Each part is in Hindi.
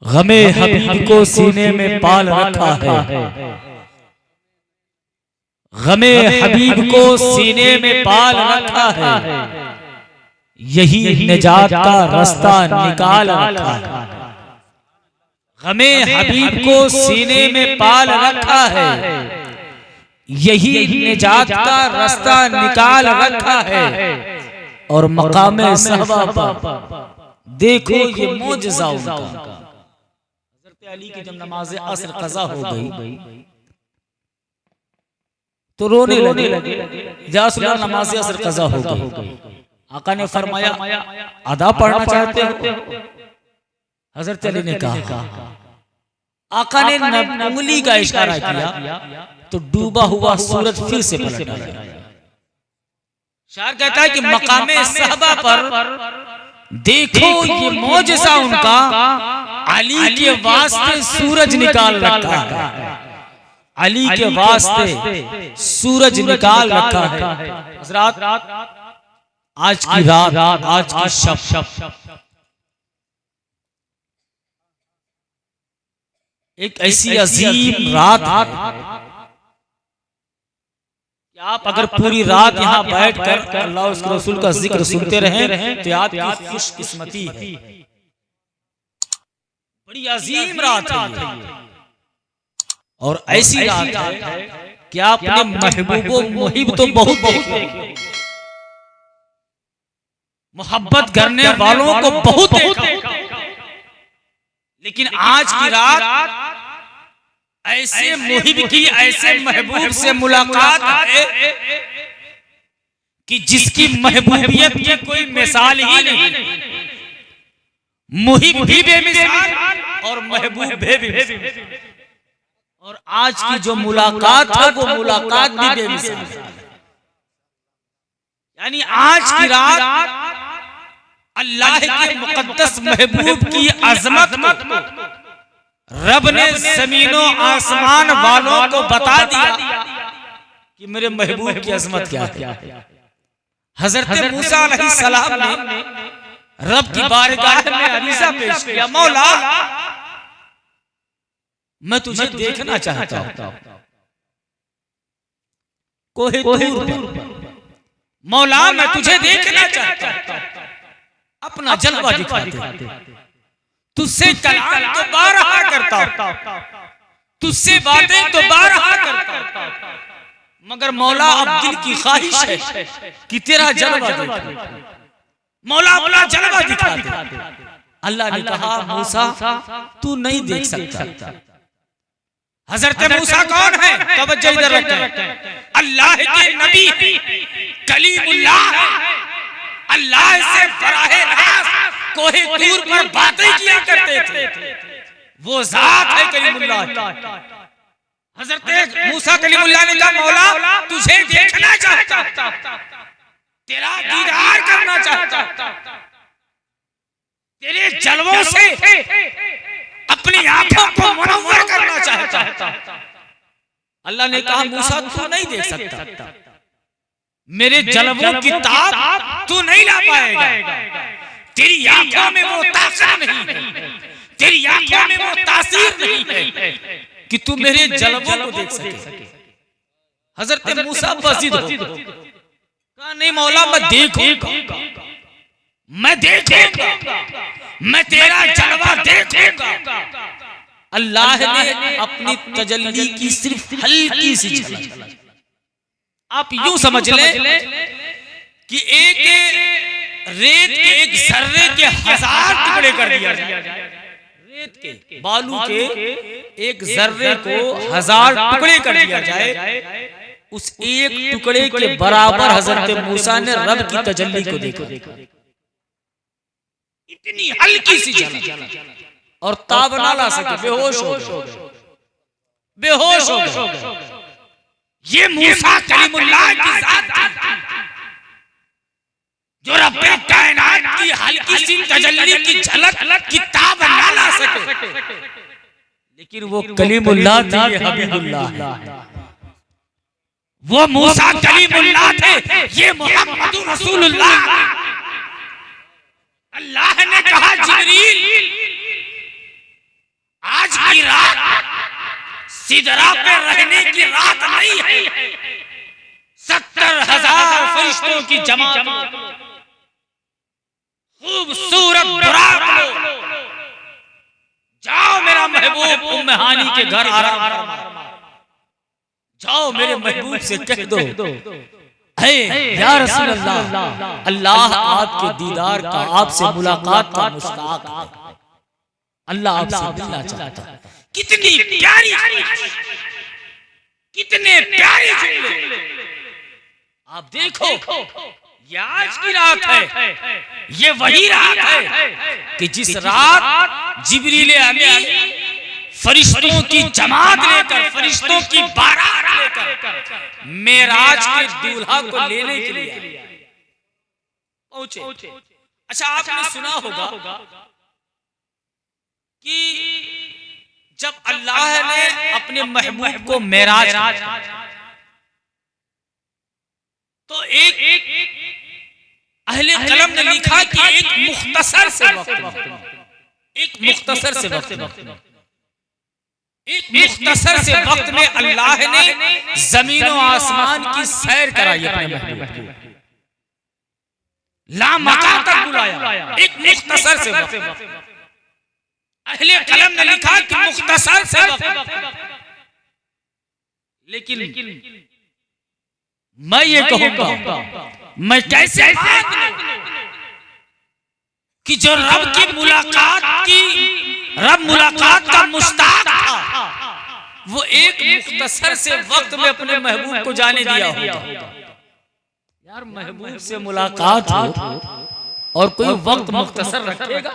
गमे हबीब को सीने में पाल रखा है, गमे हबीब को सीने में पाल रखा है, यही निजात का रास्ता निकाल रखा है। गमे हबीब को सीने में पाल रखा है, यही निजात का रास्ता निकाल रखा है। और मकामे सहबा पर देखो ये मौजज़ा उनका। हज़रत अली की जब नमाज असर क़ज़ा हो गई तो रोने लगे, या रसूल अल्लाह नमाज असर क़ज़ा हो गई। आका ने फरमाया अदा पढ़ना चाहते हो? हज़रत अली ने कहा। आका ने उंगली का इशारा किया तो डूबा हुआ सूरज फिर से पलट आया। शायर कहता है कि मकामे सहबा पर देखो ये मौजज़ा उनका, अली के वास्ते सूरज निकाल रखा है, अली के वास्ते सूरज निकाल रखा है। हज़रात आज की रात, आज की शब एक ऐसी अजीम रात कि आप अगर पूरी रात यहाँ बैठकर अल्लाह उसके रसूल का जिक्र सुनते रहें तो आपकी खुशकिस्मती है। बड़ी अजीम रात है और ऐसी रात है कि आप अपने महबूबो मुहिब तो बहुत देखे, मोहब्बत करने वालों को बहुत देखा, लेकिन आज की रात ऐसे मुहिब की, ऐसे महबूब से मुलाकात है कि जिसकी महबूबियत की कोई मिसाल ही नहीं। मुहिब भी बेमिसाल और महबूब भी बेमिसाल। और आज की जो मुलाकात है वो मुलाकात भी बेमिसाल। यानी आज की रात अल्लाह के मुकद्दस महबूब की अजमत रब ने जमीनों आसमान वालों को बता दिया कि मेरे महबूब की अजमत क्या है। हजरत मूसा अलैहिस्सलाम ने रब की बारगाह में अरीज़ा पेश किया, मौला मैं तुझे देखना चाहता हूं कोहे तूर पर, मौला मैं तुझे देखना चाहता हूं, अपना जलवा दिखा दे। तुझसे कलाम तो बारहा करता, तुझसे बातें तो बारहा करता, मगर मौला अब दिल की ख्वाहिश है कि तेरा जलवा देखूं, मौला अपना जलवा दिखा दे। अल्लाह ने कहा मूसा तू नहीं देख सकता। हजरत मूसा कौन है? तवज्जो इधर रखें। अल्लाह के नबी कलीमुल्लाह, अल्लाह से बराहे रास्त कोहे तूर पर बातें किया करते थे, वो जात है कलीमुल्लाह। हजरत मूसा कलीमुल्लाह ने कहा मौला तुझे देखना चाहता, तेरा दीदार करना चाहता, तेरे जलवों से अपनी आंखों को मुनव्वर करना चाहता। अल्लाह ने कहा मूसा तू नहीं देख सकता, मेरे जलवों की ताब तू नहीं ला पाएगा, तेरी आंखों में वो ताकत नहीं है, तेरी आंखों में वो तासीर नहीं है कि तू मेरे जलवों को देख सके। हजरत मूसा बज़िद हो, कहा नहीं मौला मैं देखूंगा, मैं देखूंगा, मैं तेरा जलवा देखूंगा। अल्लाह ने अपनी तजल्ली की सिर्फ हल्की सी झलक, आप यूं समझ ले कि एक रेत के एक जर्रे के 1000 टुकड़े कर दिया जाए, रेत के बालू के एक जर्रे को 1000 टुकड़े कर दिया जाए, उस एक टुकड़े के बराबर हजरत मूसा ने रब की तजल्ली को देखा। इतनी हल्की सी झलक और ताब ना ला सके, बेहोश हो गए, बेहोश हो गए। ये मूसा कलीमुल्लाह की जात जो रब्बे कायनात की हल्की सी तजल्ली की झलक की ताब ना ला सके, लेकिन वो कलीमुल्लाह थे, ये हबीबुल्लाह, वो मूसा कलीमुल्लाह थे, ये मुहम्मदुर रसूलुल्लाह। अल्लाह ने कहा जिब्रील सिदरा पे रहने की रात नहीं है, 70,000 फरिश्तों की जमात, खूबसूरत बुराक लो, जाओ मेरा महबूब उम्मे हानी के घर आराम फरमा, जाओ मेरे महबूब से कह दो, या रसूल अल्लाह, अल्लाह आपके दीदार का, आपसे मुलाकात का मुश्ताक है, अल्लाह आपसे मिलना चाहता है। कितनी प्यारी, कितने प्यारे जुमले। आप देखो, ये आज की रात है, ये वही रात है कि जिस रात जिब्रील अमीन फरिश्तों की जमात लेकर, फरिश्तों की बारात लेकर मेराज के दूल्हा को लेने के लिए पहुंचे। अच्छा, आपने सुना होगा कि जब अल्लाह ने अपने महबूब को मेराज तो एक अहले कलम ने लिखा कि एक मुख्तसर से वक्त, एक मुख्तसर से वक्त, एक मुख्तसर से वक्त में अल्लाह ने जमीन और आसमान की सैर कराई अपने महबूब को, लामका तक बुलाया, एक मुख्तसर से वक्त। अहले कलम ने लिखा कि मुख्तसर से वक्त, लेकिन मैं ये कहूंगा, मैं कैसे कि जो रब की मुलाकात की, रब मुलाकात का मुश्ताक था, वो एक मुख्तसर से वक्त में अपने महबूब को जाने दिया होगा। यार, महबूब से मुलाकात हो और कोई वक्त मुख्तसर रखेगा?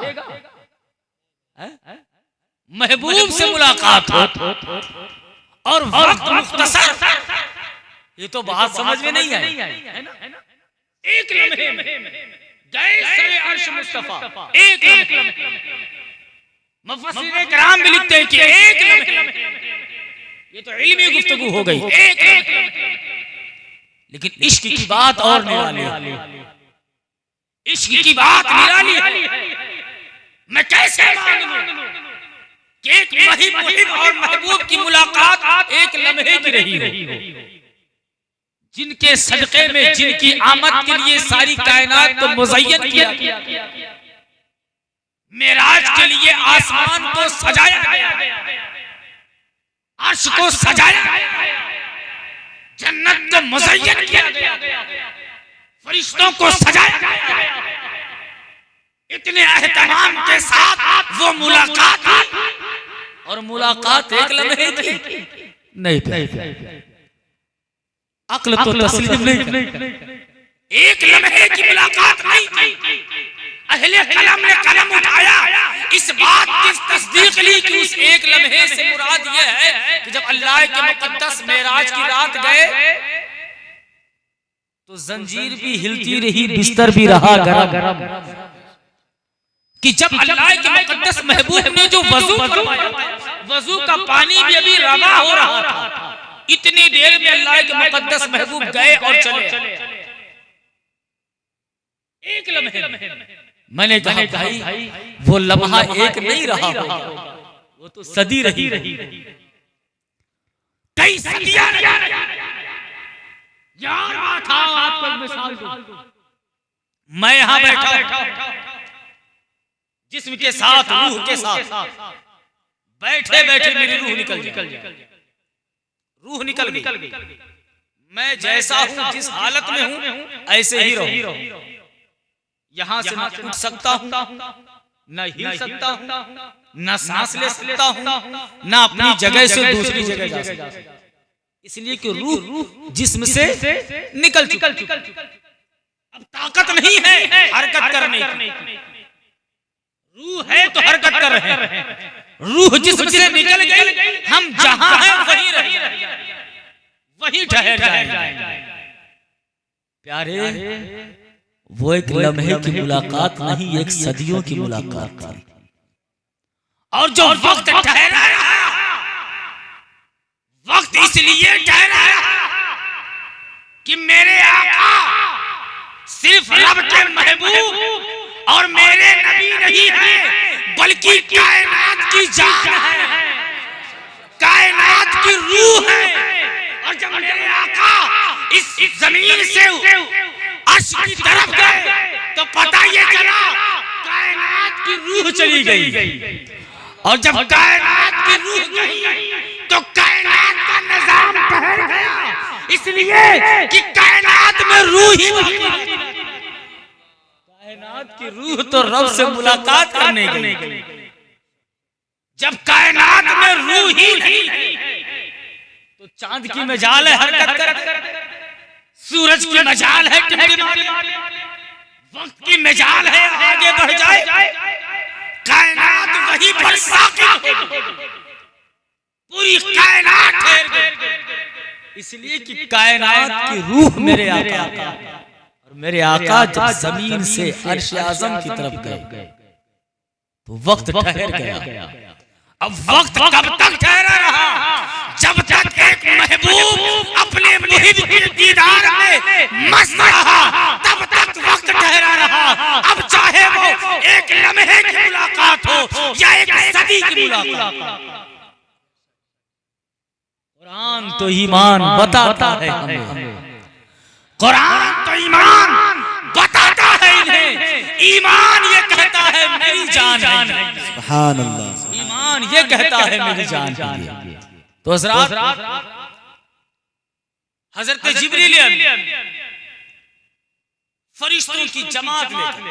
महबूब से मुलाकात हो और वक्त मुख्तसर, ये तो बात समझ में नहीं आई, है ना? एक लम्हे में गए सरे अर्श मुस्तफा, एक लम्हे। मुफस्सिरीन किराम भी लिखते हैं कि एक लम्हे, ये तो इल्मी गुफ्तगू हो गई, एक लम्हे। लेकिन इश्क की बात और निराली है, इश्क की बात निराली है। मैं कैसे मानूं कि एक मुहिब और महबूब की मुलाकात एक लम्हे की रही हो, जिनके सदक़े में, जिनकी आमद के लिए सारी कायनात को मुज़य्यन किया गया, मेराज के लिए आसमान को सजाया गया, अर्श को सजाया गया, जन्नत को मुज़य्यन किया गया, फरिश्तों को सजाया गया। इतने एहतमाम के साथ वो मुलाकात, और मुलाकात एक लम्हे की नहीं, अक्ल तो तस्लीम नहीं, एक लम्हे की मुलाकात नहीं थी। अहले कलम ने कलम उठाया, इस बात की तस्दीक ली कि उस एक लम्हे से मुराद यह है कि जब अल्लाह के मुक़द्दस मेराज की रात गए तो जंजीर भी हिलती रही, बिस्तर भी रहा गरम, कि जब अल्लाह के मुक़द्दस महबूब ने जो वजू फरमाया, वजू का पानी भी अभी रवा हो रहा था, इतनी देर में अल्लाह के मुक़द्दस महबूब गए और चले। एक लम्हे, मैंने कहा भाई वो लम्हा एक नहीं रहा, वो तो सदी रही, कई सदियां। यार था, आपको मिसाल दूं, मैं यहां बैठा जिस्म के साथ, रूह के साथ, बैठे बैठे मेरी रूह निकल जाए, रूह निकल गई। मैं जैसा हूं, जिस हालत में हूं, ऐसे ही रहूं। यहां से न उठ सकता हूं, न हिल सकता हूं, न सांस ले सकता हूं, न अपनी जगह से दूसरी जगह जा सकता हूं, इसलिए कि रूह जिस्म से निकल चुकी। अब ताकत नहीं है हरकत करने की, रूह है तो हरकत कर रहे हैं, रूह जिस्म से निकल गई, हम जहां हैं वहीं रह, वहीं ठहर जाएंगे। प्यारे, वो एक लम्हे की मुलाकात नहीं, एक सदियों की मुलाकात थी। और जो वक्त ठहराया, वक्त इसलिए ठहराया कि मेरे आका सिर्फ रब के महबूब और मेरे नबी नहीं है, बल्कि कायनात की जान है, कायनात की इस जमीन से अर्श की तरफ गए तो पता ये चला कायनात की रूह चली गई, और जब कायनात की रूह गई तो कायनात का निजाम ठहर गया, इसलिए कि कायनात में रूह ही नहीं। कायनात की रूह तो रब से मुलाकात करने गई, जब कायनात में रूह ही नहीं तो चांद की मजाल है हरकत कर, सूरज की मजाल है टिमटिमाने, वक्त की मजाल है आगे बढ़ जाए, कायनात वहीं पर साकित हो, पूरी कायनात ठहर गई, इसलिए कि कायनात की रूह मेरे आका, और मेरे आका जब जमीन से अर्श आज़म की तरफ गए तो वक्त ठहर गया। अब वक्त कब तक ठहरा रहा? जब तक एक महबूब अपने मुहिब के दीदार में मस्त रहा तब तक वक्त ठहरा रहा। अब चाहे वो एक लम्हे की मुलाकात हो या एक सदी की मुलाकात। कुरान तो ईमान बताता है हमें, कुरान तो ईमान बताता है इन्हें, ईमान ये कहता है मेरी जान है, सुभान अल्लाह, ईमान ये कहता है मेरी जान है। तो हज़रात हज़रत जिब्रील फरिश्तों की जमात लेकर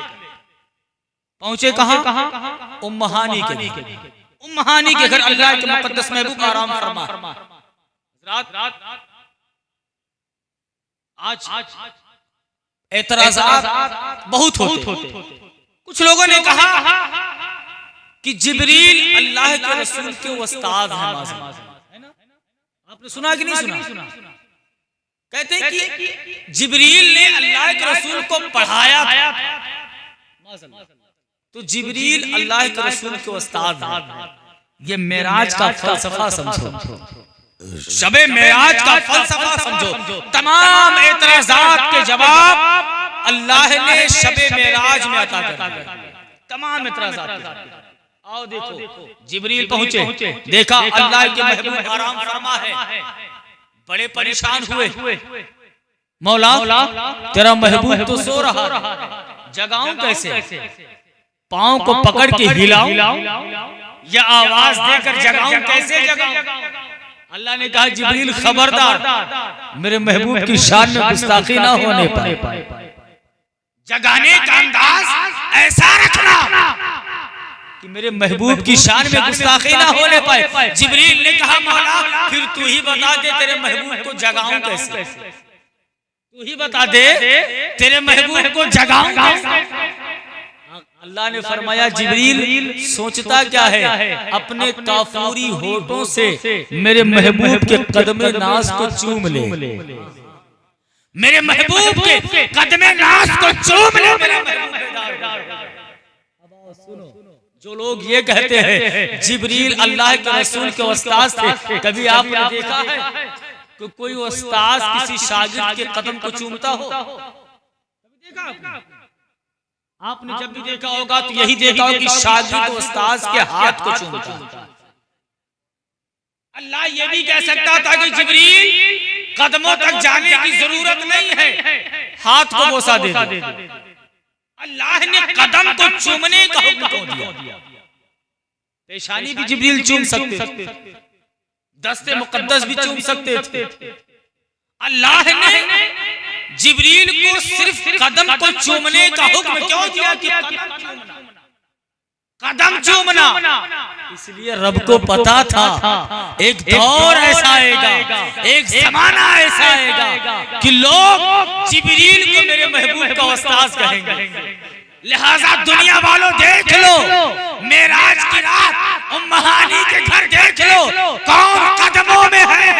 पहुंचे कहां? उम्म हानी के घर। उम्म हानी के घर अल्लाह के मुक़द्दस महबूब आराम फरमा। आज एतराज़ात बहुत होते। कुछ लोगों ने कहा कि जिब्रील अल्लाह के रसूल के उस्ताद हैं, है ना? आपने सुना कि नहीं सुना? कहते हैं कि जिब्रील ने अल्लाह के रसूल को पढ़ाया था, तो जिब्रील अल्लाह के रसूल के उस्ताद हैं। ये मेराज का फलसफा समझो, शबे मेराज का फलसफा समझो। तमाम एतराज़ात के जवाब अल्लाह ने शबे मेराज में अता कर दिए, तमाम एतराज़ात। आओ देखो, जिब्रील पहुंचे, देखा अल्लाह के महबूब आराम फरमा है, बड़े परेशान हुए। मौला तेरा महबूब तो सो रहा, जगाऊं कैसे? पांव को पकड़ के हिलाऊं या आवाज देकर जगाऊं? कैसे जगाऊं? अल्लाह ने कहा जिब्रील खबरदार, मेरे महबूब की शान में गुस्ताखी ना होने पाए, जगाने का अंदाज ऐसा रखना कि मेरे महबूब की शान में गुस्ताखी ना होने पाए। जिब्रील ने कहा मौला फिर तू ही बता दे तेरे महबूब को जगाऊं कैसे? तू ही बता दे तेरे महबूब को जगाऊं कैसे? अल्लाह ने फरमाया जिब्रील सोचता क्या है, अपने काफूरी होठों से मेरे महबूब के कदमे नाज को चूम ले, मेरे महबूब के कदमे नाज को चूम ले। मेरे सुनो, जो लोग ये कहते हैं जिब्रील अल्लाह के रसूल के उस्ताद थे, कभी आपने देखा है कि कोई उस्ताद किसी शागिर्द के कदम को चूमता हो? कभी देखा आपने? जब भी देखा होगा तो यही देखा होगा कि शागिर्द उस्ताद के हाथ को चूमता। अल्लाह ये भी कह सकता था कि जिब्रील कदमों तक जाने की जरूरत नहीं है, हाथ को बोसा दे दे। अल्लाह ने कदम को चूमने का हुक्म क्यों दिया? पेशानी भी जिब्रील चूम सकते थे, दस्ते मुकद्दस भी चूम सकते थे। अल्लाह ने जिब्रील को सिर्फ कदम को चूमने का हुक्म क्यों दिया कि कदम चूमना? इसलिए रब को पता था एक दौर ऐसा आएगा, एक जमाना ऐसा आएगा कि लोग जिब्रील को मेरे महबूब का उस्ताद कहेंगे। लिहाजा दुनिया वालों देख लो, मेराज की रात उम्म हानी के घर देख लो, कौन कदमों में है?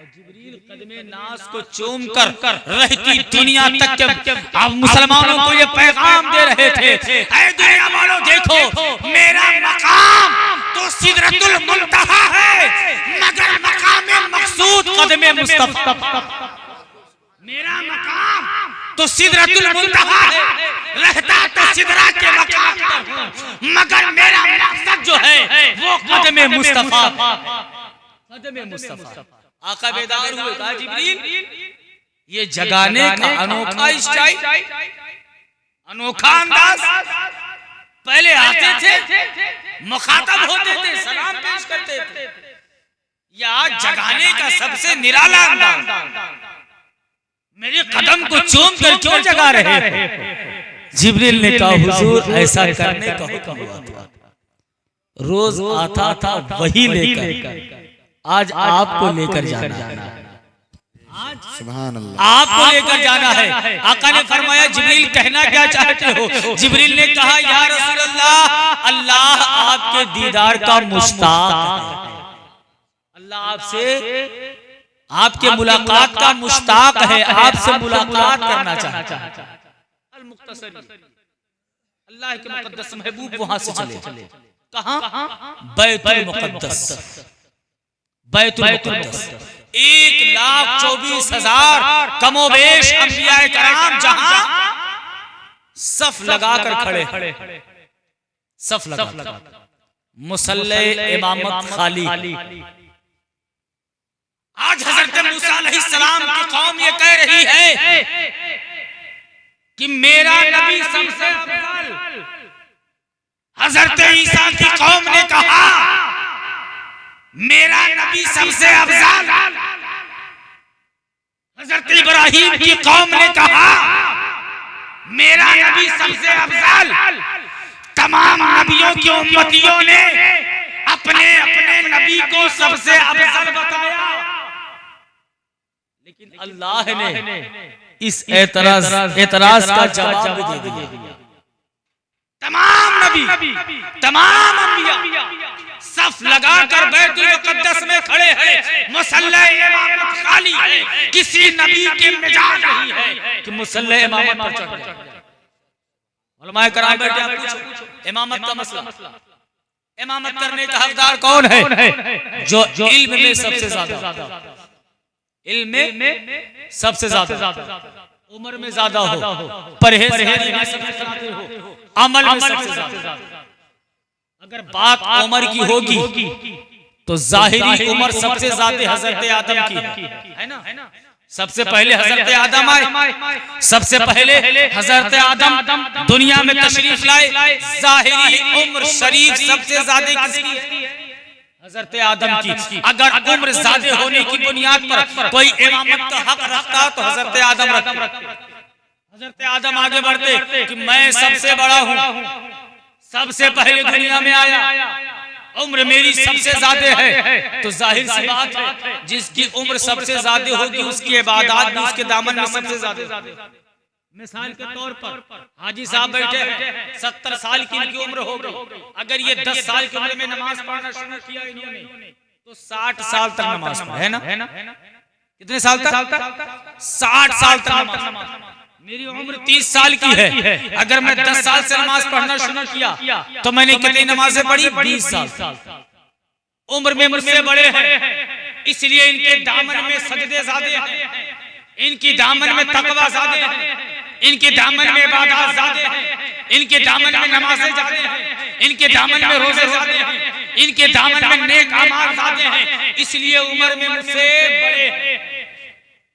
जिब्रील कदमे नाज को चूम कर रहती दुनिया तक के अब मुसलमानों को ये पैगाम दे रहे थे, ऐ दुनिया वालों देखो मेरा मकाम तो सिदरतुल मुंतहा है, मगर मकाम मकसूद कदमे मुस्तफा। मेरा मकाम तो सिदरतुल मुंतहा है, रहता तो सिदरा के मकाम पर हूं, मगर मेरा मकसद जो है वो कदमे मुस्तफा। कदमे मुस्तफा। आका बेदार हुए, कहा जिब्रील ये जगाने का अनोखा स्टाइल, अनोखा अंदाज। पहले आते थे, मुखातब होते थे, सलाम पेश करते थे। या जगाने का सबसे निराला अंदाज। मेरे कदम को चूम कर क्यों जगा रहे हो? जिब्रील ने कहा हुजूर ऐसा करने का हुक्म हुआ था, रोज आता था वही लेकर, आज आपको लेकर जाना है, सुभान अल्लाह, आपको लेकर जाना है। आका ने फरमाया जिब्रील कहना क्या चाहते हो? जिब्रील ने कहा या रसूल अल्लाह, अल्लाह आपके दीदार का मुश्ताक है, अल्लाह आपसे, आपके मुलाकात का मुश्ताक है, आपसे मुलाकात करना चाहता है। अल्लाह के मुकद्दस महबूब वहां से चले, कहां? बैतुल मुकद्दस। बैतुल मुकद्दस 1,24,000 कमोबेश अंबियाए कराम जहां सफ लगाकर खड़े, सफ लगा, मुसल्ले इमामत खाली। आज हजरत मूसा अलैहिस्सलाम की कौम ये कह रही है कि मेरा नबी सबसे अफजल। हजरत ईसा की कौम ने कहा मेरा नबी सबसे अफजल। हजरत इब्राहिम की कौम ने कहा मेरा नबी सबसे अफजल। तमाम नबियों की उम्मतियों ने अपने अपने नबी को सबसे अफजल बताया, लेकिन अल्लाह ने इस एतराज का जवाब दे दिया। तमाम नबी, तमाम अंबिया सफ लगाकर बैतुल मुकद्दस में खड़े हैं, मुसल्ले इमामत खाली है। किसी नबी के मिजाज नहीं है कि मुसल्ले इमामत पर चढ़ जाए। उलमाए कराम बैठे, आप पूछो इमामत का मसला, इमामत करने का हकदार कौन है? जो इल्म में सबसे ज्यादा, इल्म में सबसे ज्यादा, उम्र में ज्यादा हो, परहेजगारी में सबसे ज्यादा हो, अमल में सबसे ज्यादा। अगर बात उम्र की होगी तो जाहिरी उम्र सबसे ज्यादा हजरत आदम की है ना। सबसे पहले हजरत आदम आए, सबसे पहले हजरत आदम दुनिया में तशरीफ लाए। जाहिरी उम्र शरीफ सबसे ज्यादा किसकी है? हजरत आदम की। अगर उम्र ज्यादा होने की बुनियाद पर कोई इमामत का हक रखता तो हजरत आदम रखते। हजरत आदम आगे बढ़ते कि मैं सबसे बड़ा हूँ, सबसे पहले दुनिया में आया, उम्र मेरी सबसे ज्यादा है। तो जाहिर सी बात है जिसकी उम्र सबसे ज्यादा होगी उसकी इबादत भी उसके दामन में सबसे ज्यादा। मिसाल के तौर पर हाजी साहब बैठे हैं, 70 साल की इनकी उम्र हो गई। अगर ये 10 साल की उम्र में नमाज पढ़ना शुरू किया इन्होंने तो 60 साल तक नमाज पढ़े, है ना? कितने साल तक? 60 साल तक नमाज। मेरी उम्र 30 साल की है, अगर मैं 10 साल से नमाज पढ़ना शुरू किया तो मैंने कितनी नमाजें पढ़ी? 20 साल। उम्र में मुझसे बड़े हैं, इसलिए इनके दामन में सजदे ज्यादा हैं, इनकी दामन में तकवा ज्यादा है, इनके दामन में इबादत ज्यादा है, इनके दामन में नमाजें ज्यादा हैं, इनके दामन में रोजे ज्यादा हैं, इनके दामन में नेक अमाल ज्यादा हैं, इसलिए उम्र में मुझसे बड़े हैं।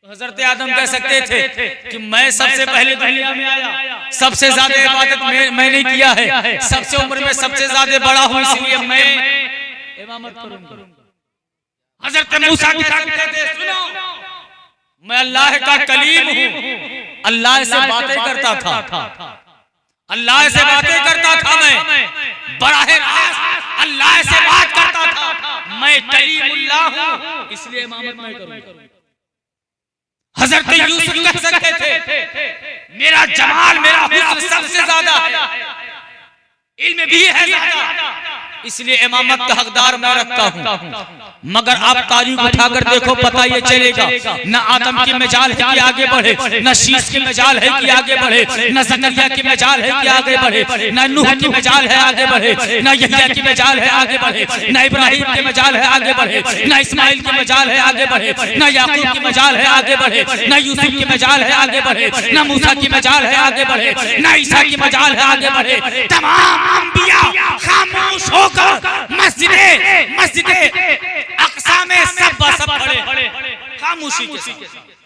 तो हजरत आदम कह सकते थे कि मैं सबसे पहले दुनिया में आया, सबसे ज्यादा इबादत मैंने किया है, सबसे उम्र में सबसे ज्यादा बड़ा हूं, इसलिए मैं इमामत करूंगा। हजरत मूसा के साथ कहते सुनो मैं अल्लाह का कलीम हूं, अल्लाह से बातें करता था, अल्लाह से बातें करता था, मैं बराह रास्त अल्लाह से बात करता था, मैं कलीमुल्लाह हूं, इसलिए इमामत मैं करूंगा। हजरत यूसुफ कह सकते थे मेरा जमाल मेरा हुस्न सबसे ज्यादा है, इल्म भी है ज्यादा, इसलिए इमामत का हकदार मैं रखता हूं। मगर आप तारीख उठाकर देखो पता ये चलेगा न आदम की मजाल है कि आगे बढ़े, न शीश की मजाल है कि आगे बढ़े, न ज़करिया की मजाल है कि आगे बढ़े, न नूह की मजाल है आगे बढ़े, न यहया की मजाल है आगे बढ़े, न इब्राहिम की मजाल है आगे बढ़े, न इस्माइल की मजाल है आगे बढ़े, न याकूब की मजाल है आगे बढ़े, न यूसुफ की मजाल है आगे बढ़े, न मूसा की मजाल है आगे बढ़े, न ईसा की मजाल है आगे बढ़े। तमाम अंबिया खामोश होकर मस्जिदे अक्सा में सब खड़े खामोशी के साथ।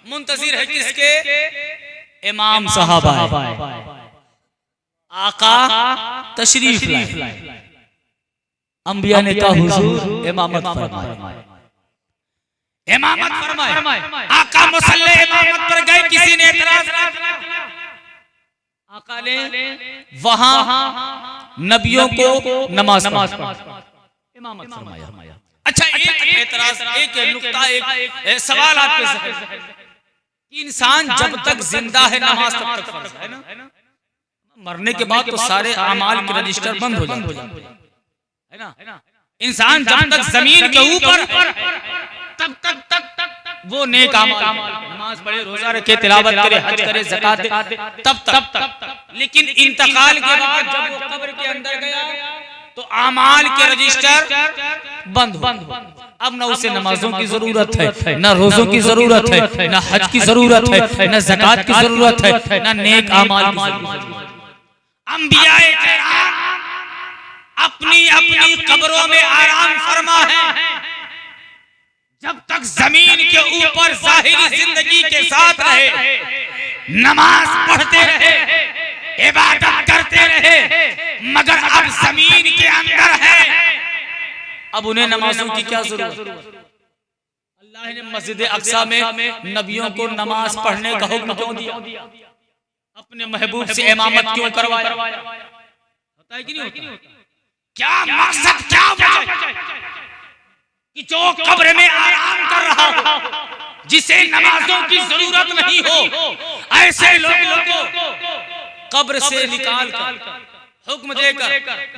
मुंतजिर है किसके? इमाम साहबा आका तशरीफ लाए। अंबिया ने कहा हुजूर इमामत फरमाए, इमामत फरमाए। आका मुसल्ले इमामत पर गए, किसी ने एतराज ना किया। आका ने वहां नबियों को नमाज इमामत फरमाया। अच्छा, एक एतराज, एक नुक्ता, एक सवाल आपके ज़हन में, इंसान जब तक जिंदा है नमाज तब तक फर्ज है ना, मरने के बाद तो सारे अमाल के रजिस्टर बंद हो जाते हैं, है ना। इंसान जब तक जमीन के ऊपर तब तक वो नेक अमाल, नमाज पढ़े, रोजा रखे, तिलावत करे, हज करे, ज़कात दे, तब तक। लेकिन इंतकाल के बाद जब वो कब्र के अंदर गया तो अमाल के रजिस्टर बंद हो। अब न उसे नमाजों की जरूरत है, न रोजों की जरूरत है, न हज की जरूरत है, न ज़कात की जरूरत है, न नेक अमाल की जरूरत है। अंबियाए किराम अपनी अपनी कब्रों में आराम फरमा है। जब तक जमीन के ऊपर जाहिरी जिंदगी के साथ रहे, नमाज पढ़ते रहे, इबादत करते रहे, मगर अब जमीन के अंदर है, अब उन्हें नमाजों की क्या जरूरत? अल्लाह ने मस्जिद अक्सा में नबियों को नमाज पढ़ने का हुक्म क्यों दिया? अपने महबूब से इमामत क्यों करवाया? होता है कि नहीं होता? क्या मकसद, क्या वजह कि जो कब्र में आराम कर रहा हो, जिसे नमाजों की जरूरत नहीं हो, ऐसे लोगों को कब्र से निकाल कर हुक्म देकर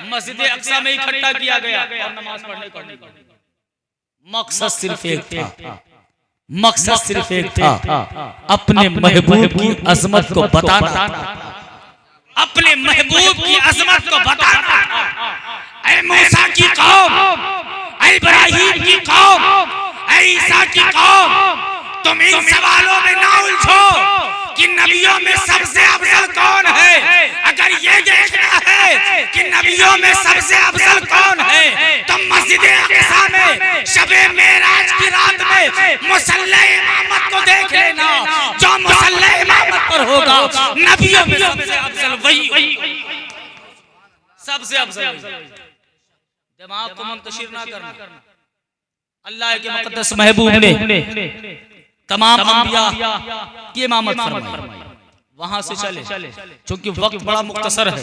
मस्जिद अक्सा में इकट्ठा किया गया और नमाज पढ़ने का मकसद सिर्फ एक था, मकसद सिर्फ एक था, अपने महबूब की अजमत को बताना, अपने महबूब की अजमत को बताना। ऐ मूसा की कौम, ऐ इब्राहीम की कौम, ऐ ईसा की कौम, तुम इन सवालों में ना उलझो कि नबियों में सबसे अफजल कौन है। अगर ये देखना है कि नबियों में सबसे अफजल कौन है, तो मस्जिद अक्सा में शबे मेराज की रात में मुसल्ले इमामत को देख लेना। जो मुसल्ले इमामत पर होगा, नबियों में सबसे अफजल वही, सबसे अफजल। दिमाग को मुंतशिर ना करना। अल्लाह के मुक़द्दस महबूब ने तमाम अंबिया की इमामत फरमाई। वहां से चले, क्योंकि वक्त बड़ा मुख्तसर है।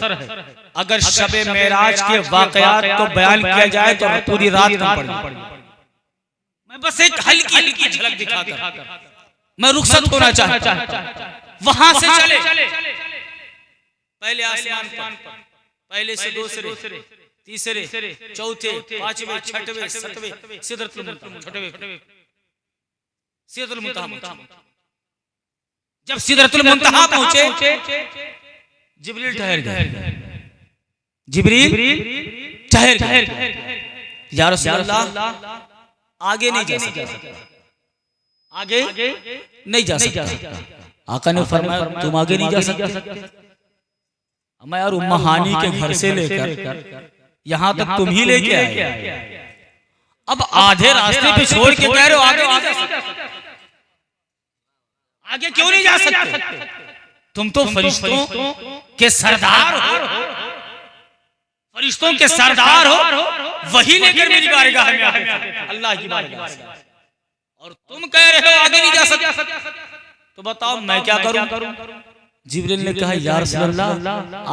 अगर शबे मेराज के वाकयात को बयान किया जाए तो पूरी रात कम पड़ेगी। मैं बस एक हल्की हल्की झलक दिखाकर मैं रुखसत होना चाहता हूं। वहां से चले, पहले आसमान पर, पहले से दूसरे, तीसरे, चौथे, पांचवे, छठवें, सातवें, सिदरतुल मुंतहा, सिदरतुल मुंतहा। जब सिदरतुल मुंतहा पहुंचे, जिब्रील ठहर गए। जिब्रील ठहर गए। या रसूल अल्लाह, आगे नहीं जा सकता, आगे नहीं जा सकता। आका ने फरमाया तुम आगे नहीं जा सकते। मैं यार उम्मा हानी के घर से लेकर यहां तक तुम ही लेके आए, अब आधे रास्ते पे छोड़ के कह रहे हो आगे नहीं जा सकते। आगे क्यों नहीं जा सकते? तुम तो फरिश्तों के सरदार हो, फरिश्तों के सरदार हो, वही लेकर मेरी बारगाह में आए, अल्लाह की बारगाह में, और तुम कह रहे हो आगे नहीं जा सकते। तो बताओ मैं क्या करूं? जिब्रील ने कहा या रसूल अल्लाह,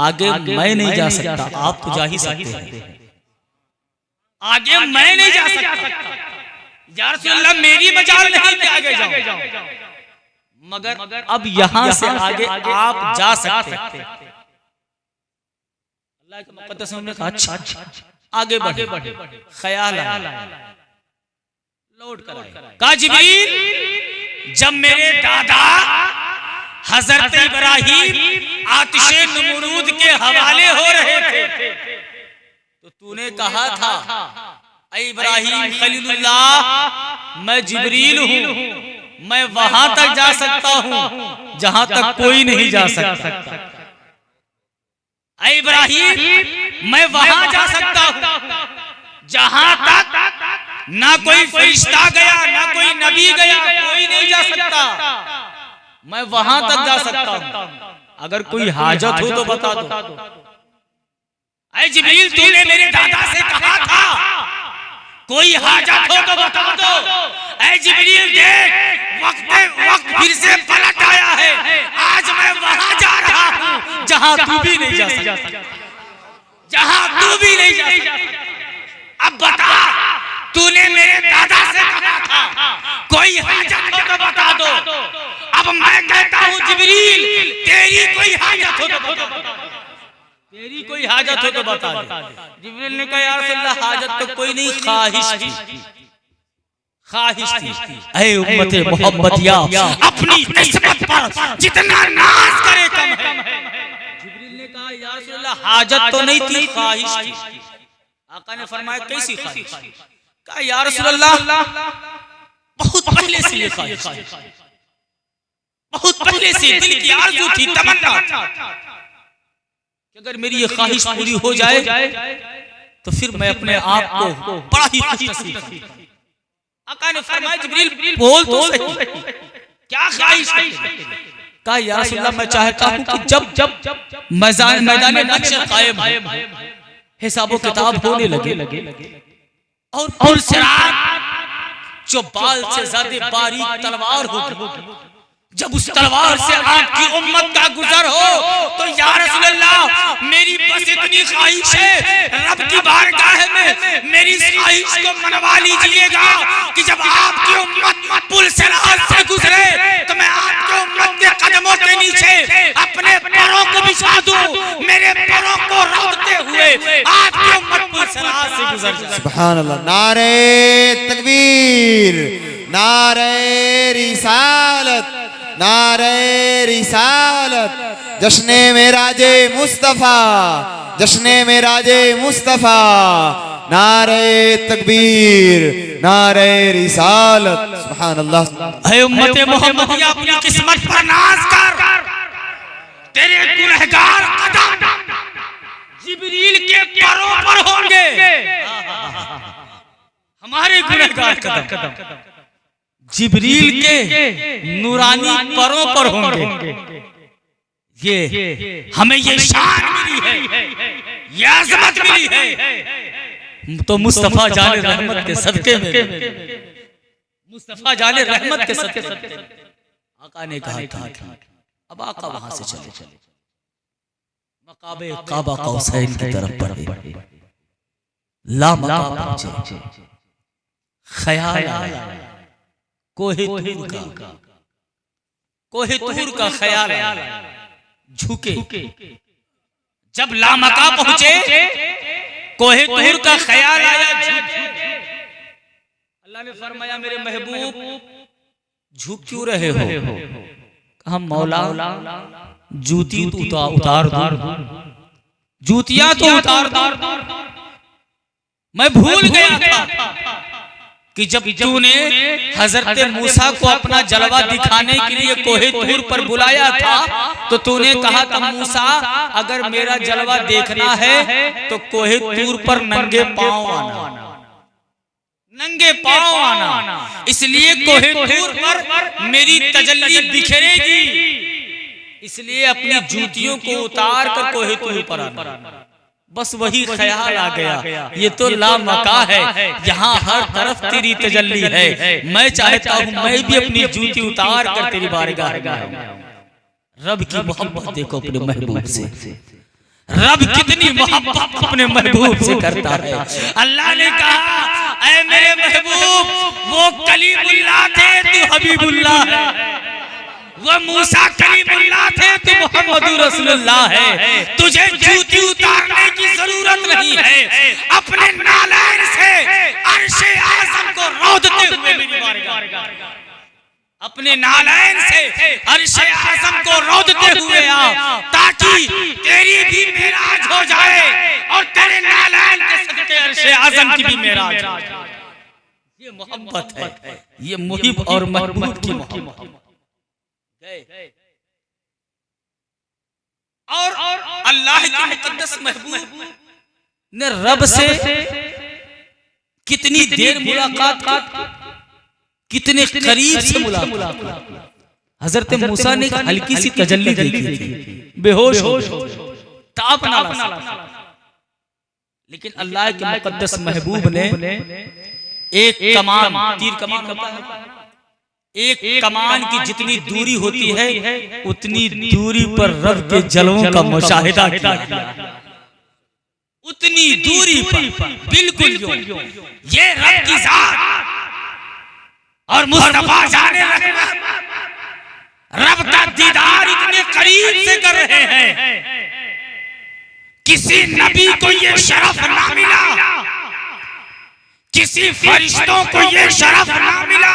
आगे मैं नहीं जा सकता, आप तो जा ही सकते हैं। आगे मैं नहीं जा सकता, या रसूल अल्लाह मेरी मजाल नहीं कि आगे जाऊं, मगर अब यहां से आगे आप जा सकते हैं। अल्लाह के मुक़द्दस ने कहा अच्छा आगे बढ़े। ख्याल आया, लौट कर आए। कहा जिब्रील, जब मेरे दादा हजरत इब्राहीम आतिशे नमरूद के हवाले हो रहे थे तो तूने कहा था ऐ इब्राहीम खलीलुल्लाह, मैं जिब्रील हूं, मैं वहां तक जा सकता हूं जहां तक कोई नहीं जा सकता। ऐ इब्राहीम, मैं वहां जा सकता हूं जहां तक ना कोई फरिश्ता गया, ना कोई नबी गया, कोई नहीं जा सकता। मैं वहां तक जा सकता हूं, अगर कोई हाजत हो तो बता दो। ऐ जिब्रील, तूने मेरे दादा से कहा था कोई हाजत हो तो बता दो। ऐ जिब्रील, देख वक्त फिर से पलट आया है, आज मैं वहां जा रहा हूं जहां तू भी नहीं जा सकता, जहां तू भी नहीं जा सकता। अब बता, तूने मेरे दादा से कहा था कोई हाजत हो तो बता दो, अब मैं कहता हूं जिब्रील, तेरी कोई हाजत हो तो बता दो, तेरी कोई हाजत हो तो बता दे। जिब्रील ने कहा, या रसूल अल्लाह, हाजत तो कोई नहीं, ख्वाहिश थी, ख्वाहिश थी। ऐ उम्मते मोहम्मदिया, अपनी किस्मत पर जितना नाज करे कम है। जिब्रील ने कहा, या रसूल अल्लाह, हाजत तो नहीं थी, ख्वाहिश थी। आका ने फरमाया, कैसी ख्वाहिश? कहा, या रसूल अल्लाह, बहुत पहले से ये ख्वाहिश, बहुत पहले से दिल की आरज़ू थी, तमन्ना कि अगर मेरी ये ख्वाहिश पूरी हो जाए तो फिर मैं अपने आप को बड़ा ही खुशनसीब समझूंगा। आका ने फरमाया, जिब्रील बोल तो सही, क्या ख्वाहिश है? कहा, या रसूल अल्लाह, मैं चाहता हूं कि जब मैदान महशर कायम हो, हिसाब किताब होने लगे और पुरसिरात जो बाल से ज्यादा बारीक तलवार होगी, जब उस तलवार से आपकी उम्मत का गुजर हो, तो या रसूल अल्लाह, मेरी बस इतनी ख्वाहिश है, रब की बारगाह में मेरी ख्वाहिश को मनवा लीजिएगा कि जब आपकी उम्मत पुरसिरात से गुजरे तो मैं आपकी उम्मत के कदमों के नीचे अपने पैरों को बिछा दूं, मेरे पैरों को रौंदते हुए आपकी उम्मत पुरसिरात से गुजर जाए। सुभान अल्लाह। नारे तकबीर, नारे रिसालत, नारे रिसालत, जश्ने मेराजे मुस्तफा, जश्ने मेराजे मुस्तफा, नारे तकबीर, नारे रिसालत। सुभान अल्लाह। ऐ उम्मते मोहम्मदिया, अपनी किस्मत पर नाज कर, तेरे गुनहगार कदम जिब्रील के पैरों पर होंगे, हमारे गुनहगार कदम जिब्रील के नूरानी पैरों पर होंगे। ये हमें ये शान मिली है, ये अज़मत मिली है तो मुस्तफा जाने रहमत के सदके में, मुस्तफा जाने रहमत के सदके। आका ने कहा था, अब आका वहां से चले, मकाबे काबा कौसैन की तरफ बढ़े, ला मकाम पहुंचे, ख्याल आया कोहे तूर का ख्याल आया, झुके। जब लामका पहुंचे, कोहे तूर का ख्याल आया, झुके। अल्लाह ने फरमाया, मेरे महबूब झुक क्यों रहे हो? कहा, मौला जूती तो उतार दो, जूतियां तो उतार दो। मैं भूल गया था कि जब तूने हजरत मूसा को अपना जलवा दिखाने के लिए कोहे तूर पर बुलाया था, तो तूने कहा था, मूसा अगर मेरा जलवा देखना है तो कोहे तूर पर नंगे पांव आना, नंगे पांव आना। इसलिए कोहे तूर पर मेरी तजल्ली बिखरेगी, इसलिए अपनी जूतियों को उतार कर कोहे तूर पर आना। बस वही ख्याल आ गया, ये तो लामका है, यहाँ हर तरफ तेरी तजल्ली है। मैं चाहता हूँ मैं भी अपनी जूती उतार कर तेरी बारगाह में आऊं। रब की मोहब्बत देखो अपने महबूब से, रब कितनी मोहब्बत अपने महबूब से करता है। अल्लाह ने कहा, ऐ मेरे महबूब, वो कलीमुल्लाह थे, तू हबीबुल्लाह है। वो मूसा कलीमुल्लाह थे, तू मुहम्मद रसूलुल्लाह है। तुझे जूती उतारने की जरूरत नहीं है, अपने नालैन से अर्शे आज़म को रौंदते हुए मेरी बारगाह, अपने नालैन से अर्शे आज़म को रौंदते हुए आ, ताकि तेरी भी मेराज हो जाए और तेरे नालैन के सदके अर्शे आज़म की भी मेराज हो जाए। ये मोहब्बत है, ये मुहिब और महबूब की मोहब्बत। और अल्लाह के मुकद्दस महबूब ने रब से कितनी देर मुलाकात की, कितने करीब से मुलाकात। हजरत मूसा ने हल्की सी तजल्ली देखी थी, बेहोश हो ताप ना ला सका। लेकिन अल्लाह के मुकद्दस महबूब ने एक कमान, तीर कमान होता है, एक कमान की जितनी दूरी होती है उतनी दूरी पर रब के जलवों का मुशाहिदा किया। उतनी दूरी पर बिल्कुल यूं, ये रब की जात और मुस्तफा जाने रब का दीदार इतने करीब से कर रहे हैं, किसी नबी को ये शरफ ना मिला, किसी फरिश्तों को ये शरफ ना मिला।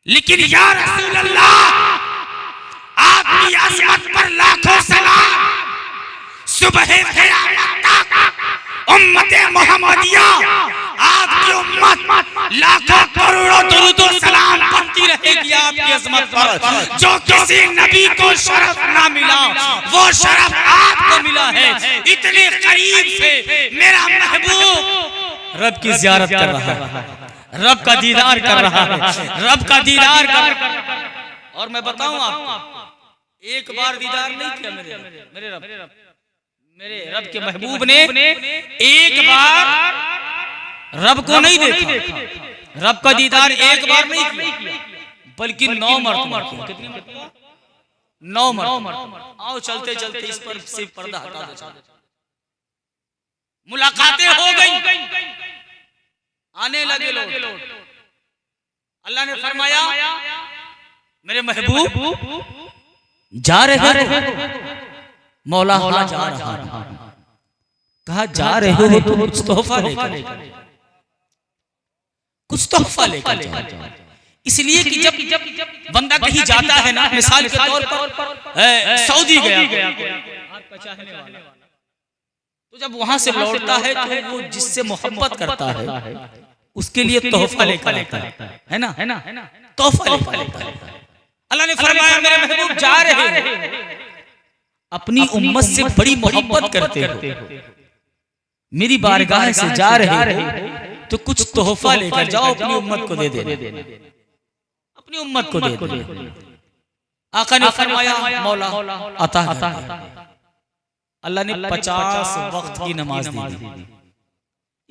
लेकिन या रसूल अल्लाह, आपकी अज़मत पर लाखों सलाम। सुबह क़यामत तक उम्मत मोहम्मदिया, आपकी उम्मत लाखों करोड़ों दुरूद और सलाम पढ़ती रहेगी आपकी अज़मत पर। जो किसी नबी को शरफ ना मिला वो शरफ आपको मिला है। इतने करीब से मेरा महबूब रब की ज़ियारत कर रहा है, रब का दीदार कर रहा है, रब का दीदार कर। और मैं बताऊं आपको, एक बार दीदार नहीं किया मेरे रब के महबूब ने एक बार रब को नहीं देखा, रब का दीदार एक बार नहीं किया बल्कि 9 मरतबा। कितनी मरतबा? 9 मरतबा। आओ चलते चलते इस पर से पर्दा हटा दो। मुलाकातें हो गई, आने लगे लोग। अल्लाह ने फरमाया मेरे महबूब जा रहे हो? मौला हाँ जा रहा हूं। कहा जा रहे हो तो कुछ तोहफा लेकर, कुछ तोहफा लेकर जाओ। इसलिए कि जब बंदा कहीं जाता है ना, मिसाल के तौर पर सऊदी गया, तो जब वहां से लौटता है तो वो जिससे मोहब्बत करता है उसके लिए तोहफा लेकर आता है ना, तोहफा लेकर आता है। अल्लाह ने फरमाया मेरे महबूब जा रहे हो, अपनी उम्मत से बड़ी मोहब्बत करते हो, मेरी बारगाह से जा रहे हो तो कुछ तोहफा लेकर जाओ, अपनी उम्मत को दे देना, अपनी उम्मत को दे देना। आका ने फरमाया मौला अता कर। अल्लाह ने 50 वक्त की नमाज दी।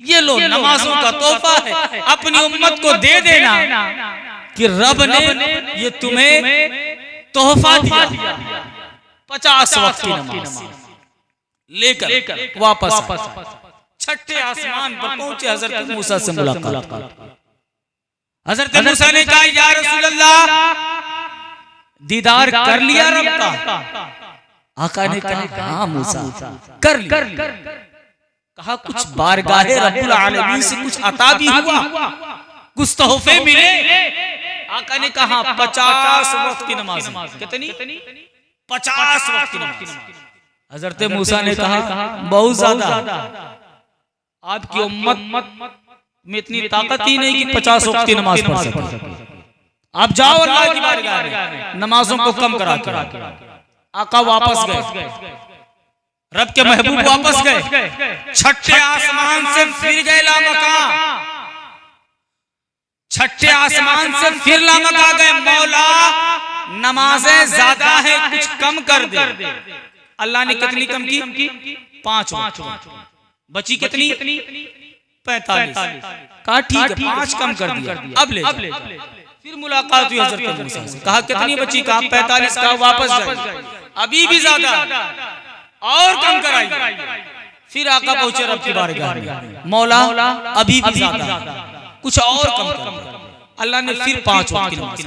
ये लो नमाजों का तोहफा है, अपनी उम्मत को दे देना कि रब ने ये तुम्हें तोहफा दिया। 50 वक्त की नमाज लेकर वापस छठे आसमान पर पहुंचे। हजरत मूसा से मुलाकात। हजरत मूसा ने कहा या रसूल अल्लाह, दीदार कर लिया रब का? आका ने कहा हाँ मूसा कर लिया। कहा कुछ बारगाहे रब्बुल आलमीन से कुछ अता भी हुआ, कुछ तोहफे मिले? आका ने कहा 50 वक्त की नमाज। कितनी? 50 वक्त की नमाज। हजरत मूसा ने कहा बहुत ज्यादा, आपकी उम्मत में इतनी ताकत ही नहीं कि 50 वक्त की नमाज पढ़ सके। आप जाओ अल्लाह की बारगाह में, नमाजों को कम करा कर। आका वापस गए, रब के महबूब वापस गए, छठे आसमान से फिर गए लामका, छठे आसमान से फिर लामका गए। मौला नमाजें ज्यादा है, कुछ कम कर दे। अल्लाह ने कितनी कम की? 5 वक्त। बची कितनी? 45। कहा ठीक है 5 कम कर दिया, अब ले फिर मुलाकात हुई हजरत मूसा से। कहा कितनी बची? कहा 45। कहा वापस जाए, अभी भी ज्यादा और कम कराई। फिर आका पहुंचे रब की बारगाह में, मौला अभी भी ज्यादा, कुछ और कम कर। अल्लाह ने फिर 5 वक्त की नमाज।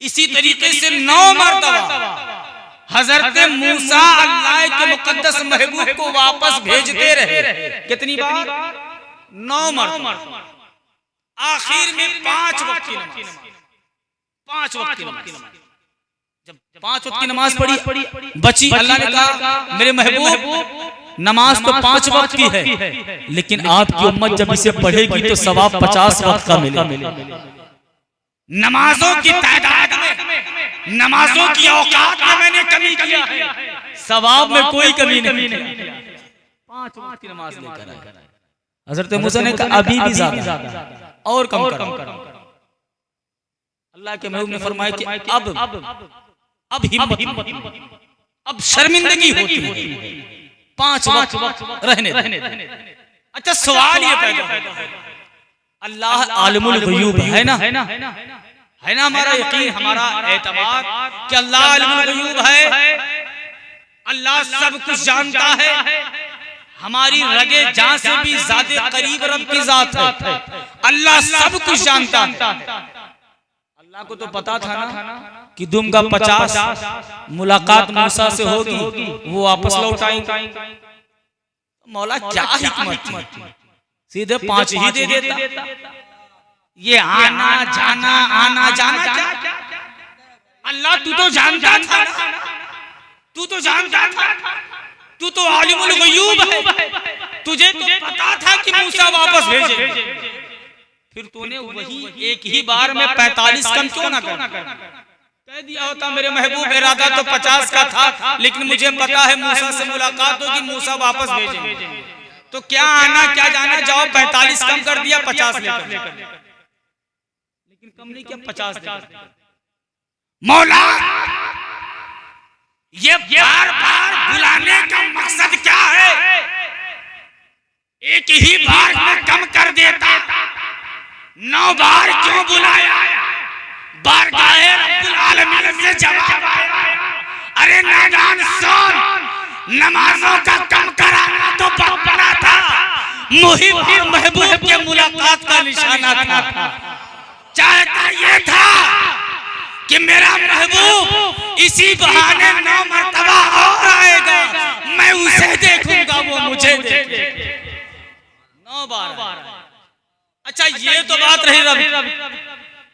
इसी तरीके से 9 मरतबा हजरत मूसा अल्लाह के मुकद्दस महबूब को वापस भेजते रहे। कितनी बार? 9 मरतबा। आखिर में 5 वक्त की नमाज। 5 वक्त की नमाज। जब 5 वक्त की नमाज पढ़ी बची, अल्लाह ने कहा मेरे महबूब नमाज तो 5 वक्त की है, लेकिन आपकी उम्मत जब इसे पढ़ेगी तो सवाब 50 वक्त का मिलेगा। नमाजों की तादाद में, नमाजों की औकात में मैंने कमी किया है, सवाब में कोई कमी नहीं। 5 वक्त की नमाज लेकर आए। हजरत मूसा ने कहा अभी भी ज्यादा और कम करो। अल्लाह के महबूब ने फरमाया कि अब हिम्मत, अब शर्मिंदगी होती है, 5 वक्त रहने दे। अच्छा सवाल ये पैदा होता है, अल्लाह आलिमुल गयूब है ना हमारा यकीन, हमारा एतबार कि अल्लाह आलिमुल गयूब है, अल्लाह सब कुछ जानता है, हमारी रगे जान से भी ज्यादा करीब रब की जात है, अल्लाह सब कुछ जानता है। अल्लाह को तो पता था ना कि दुम का 50 मुलाकात मूसा से होगी, वो वापस लौट आएंगे। मौला क्या हिकमत थी, सीधे 5 ही दे देता। ये आना जाना क्या अल्लाह तू तो जानता था, तू तो जानता था, तू तो आलिमुल गयूब है, तुझे तो पता था कि मूसा वापस भेजे, फिर तूने वही एक ही बार में 45 कम क्यों ना कह दिया होता। मेरे महबूब इरादा तो 50 का था, लेकिन मुझे पता है मूसा से मुलाकात होगी, मूसा वापस भेजेंगे, तो क्या आना क्या जाना, जाओ 45 कम कर दिया, 50 लेकर, लेकिन कम नहीं किया, 50 मौला ये बार बार बुलाने का मकसद क्या है? एक ही बार में कम कर देता, 9 बार क्यों बुलाया? बारगाहे रब्बुल आलमीन से जवाब आया, अरे नादान सुन, नमाजों का कम कराना तो बना था, मुहिब और महबूब के मुलाकात का निशाना था। चाहता ये था कि मेरा महबूब इसी बहाने 9 मर्तबा और आएगा, मैं उसे देखूंगा, वो मुझे देखेगा। 9 बार। अच्छा ये तो बात रही रब,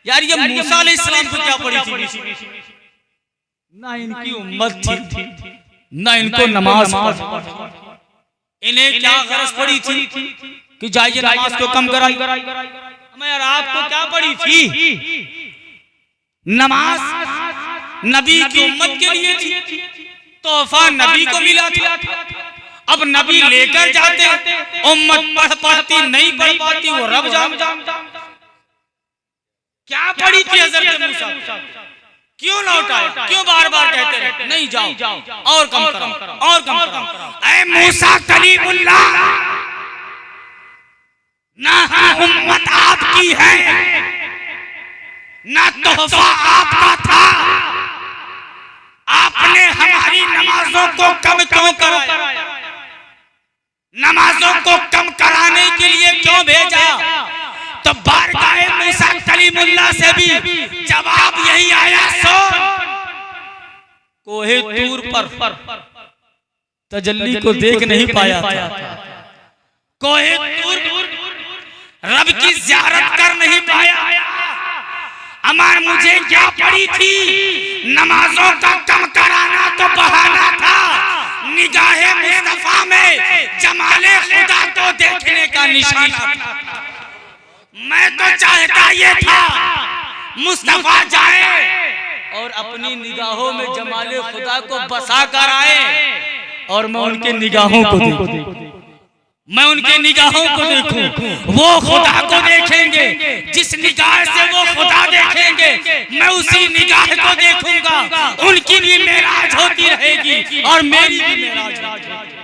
यार ये मूसा अलैहिस्सलाम को क्या पड़ी थी? ना इनकी उम्मत थी, ना इनको नमाज, इन्हें क्या गरज पड़ी थी कि जाइए नमाज को कम कराई? यार आपको क्या पड़ी थी? नमाज नबी की उम्मत के लिए थी, तोहफा नबी को मिला था, अब नबी लेकर जाते, उम्मत पढ़ पाती नहीं पढ़ पाती, वो रब जानता। क्या पड़ी थी हज़रत मूसा? क्यों लौट आए? क्यों बार बार कहते रहे नहीं जाओ और कम करो और कम करो? ऐ मूसा कलीमुल्लाह, ना उम्मत आपकी है, ना तोहफा आपका था, आपने हमारी नमाजों को कम क्यों कराया? नमाजों को कम कराने के लिए क्यों भेजा? तो बारगाहे मूसा कलीमुल्लाह से भी जवाब यही आया, सुन, कोहे तूर पर तजल्ली को देख नहीं पाया था, कोहे तूर रब की ज़ियारत कर नहीं पाया। अमर मुझे क्या पड़ी थी? नमाजों का कम कराना तो बहाना था, निगाहे मुस्तफा में जमाले खुदा को देखने का निशाना था। मैं तो चाहता ये था मुस्तफा जाए और अपनी निगाहों में जमाले खुदा को बसा कर आए, और मैं उनके निगाहों को देखूं, मैं उनके निगाहों को देखूं, वो खुदा को देखेंगे, जिस निगाह से वो खुदा देखेंगे मैं उसी निगाह को देखूंगा, उनकी भी मेराज होती रहेगी और मेरी भी मेराज होती रहेगी।